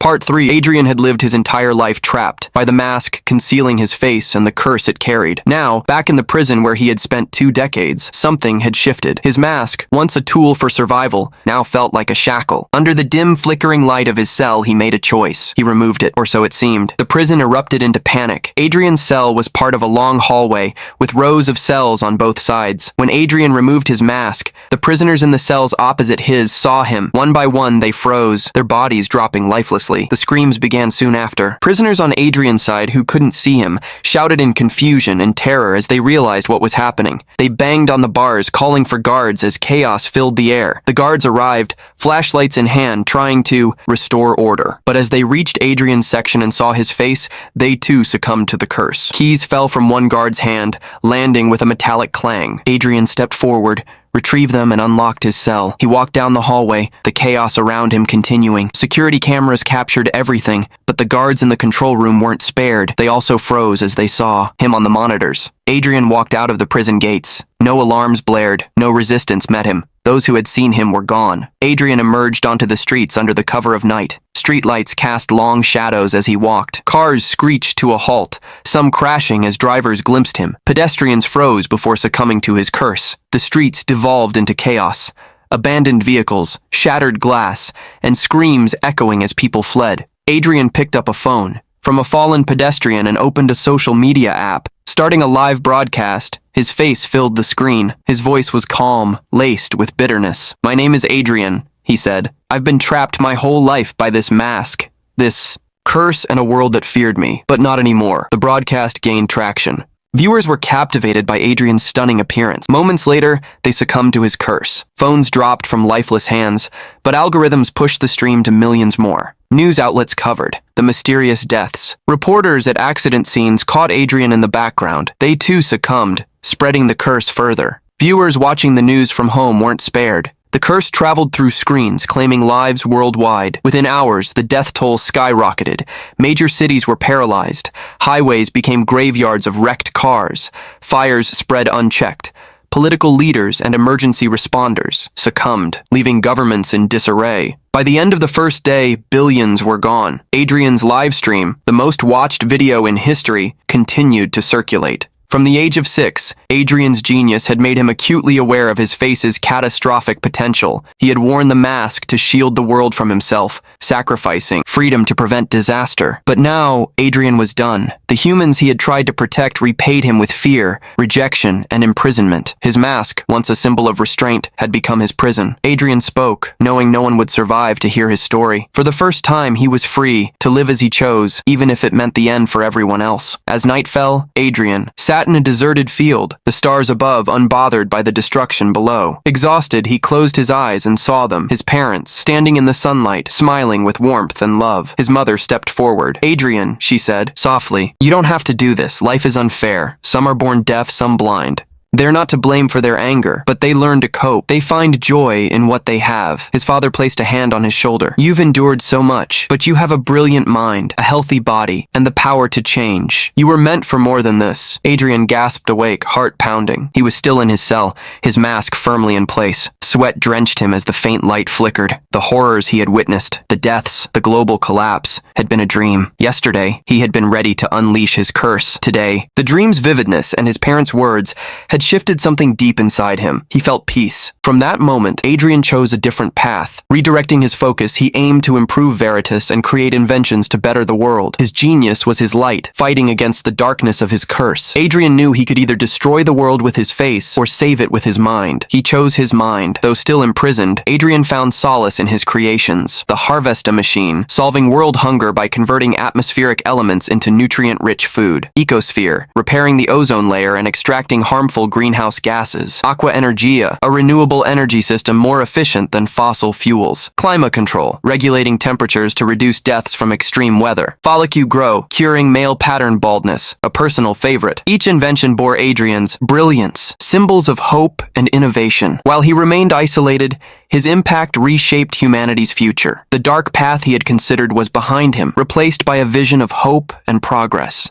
Part 3. Adrian had lived his entire life trapped by the mask concealing his face and the curse it carried. Now, back in the prison where he had spent 2 decades, something had shifted. His mask, once a tool for survival, now felt like a shackle. Under the dim, flickering light of his cell, he made a choice. He removed it, or so it seemed. The prison erupted into panic. Adrian's cell was part of a long hallway with rows of cells on both sides. When Adrian removed his mask, the prisoners in the cells opposite his saw him. One by one, they froze, their bodies dropping lifelessly. The screams began soon after. Prisoners on Adrian's side who couldn't see him shouted in confusion and terror as they realized what was happening. They banged on the bars, calling for guards as chaos filled the air. The guards arrived, flashlights in hand, trying to restore order. But as they reached Adrian's section and saw his face, they too succumbed to the curse. Keys fell from one guard's hand, landing with a metallic clang. Adrian stepped forward, retrieved them, and unlocked his cell. He walked down the hallway, the chaos around him continuing. Security cameras captured everything, but the guards in the control room weren't spared. They also froze as they saw him on the monitors. Adrian walked out of the prison gates. No alarms blared, no resistance met him. Those who had seen him were gone. Adrian emerged onto the streets under the cover of night. Streetlights cast long shadows as he walked. Cars screeched to a halt, some crashing as drivers glimpsed him. Pedestrians froze before succumbing to his curse. The streets devolved into chaos. Abandoned vehicles, shattered glass, and screams echoing as people fled. Adrian picked up a phone from a fallen pedestrian and opened a social media app. Starting a live broadcast, his face filled the screen. His voice was calm, laced with bitterness. "My name is Adrian," he said. "I've been trapped my whole life by this mask, this curse, and a world that feared me, but not anymore." The broadcast gained traction. Viewers were captivated by Adrian's stunning appearance. Moments later, they succumbed to his curse. Phones dropped from lifeless hands, but algorithms pushed the stream to millions more. News outlets covered the mysterious deaths. Reporters at accident scenes caught Adrian in the background. They too succumbed, spreading the curse further. Viewers watching the news from home weren't spared. The curse traveled through screens, claiming lives worldwide. Within hours, the death toll skyrocketed. Major cities were paralyzed. Highways became graveyards of wrecked cars. Fires spread unchecked. Political leaders and emergency responders succumbed, leaving governments in disarray. By the end of the first day, billions were gone. Adrian's live stream, the most watched video in history, continued to circulate. From the age of 6, Adrian's genius had made him acutely aware of his face's catastrophic potential. He had worn the mask to shield the world from himself, sacrificing freedom to prevent disaster. But now, Adrian was done. The humans he had tried to protect repaid him with fear, rejection, and imprisonment. His mask, once a symbol of restraint, had become his prison. Adrian spoke, knowing no one would survive to hear his story. For the first time, he was free to live as he chose, even if it meant the end for everyone else. As night fell, Adrian sat in a deserted field, the stars above unbothered by the destruction below. Exhausted, he closed his eyes and saw them, his parents, standing in the sunlight, smiling with warmth and love. His mother stepped forward. "Adrian," she said, softly, "you don't have to do this. Life is unfair. Some are born deaf, some blind. They're not to blame for their anger, but they learn to cope. They find joy in what they have." His father placed a hand on his shoulder. "You've endured so much, but you have a brilliant mind, a healthy body, and the power to change. You were meant for more than this." Adrian gasped awake, heart pounding. He was still in his cell, his mask firmly in place. Sweat drenched him as the faint light flickered. The horrors he had witnessed, the deaths, the global collapse, had been a dream. Yesterday, he had been ready to unleash his curse. Today, the dream's vividness and his parents' words had shifted something deep inside him. He felt peace. From that moment, Adrian chose a different path. Redirecting his focus, he aimed to improve Veritas and create inventions to better the world. His genius was his light, fighting against the darkness of his curse. Adrian knew he could either destroy the world with his face or save it with his mind. He chose his mind. Though still imprisoned, Adrian found solace in his creations. The Harvesta machine, solving world hunger by converting atmospheric elements into nutrient-rich food. Ecosphere, repairing the ozone layer and extracting harmful greenhouse gases. Aqua Energia, a renewable energy system more efficient than fossil fuels. Climate control, regulating temperatures to reduce deaths from extreme weather. Follicu Grow, curing male pattern baldness, a personal favorite. Each invention bore Adrian's brilliance, symbols of hope and innovation. While he remained isolated, his impact reshaped humanity's future. The dark path he had considered was behind him, replaced by a vision of hope and progress.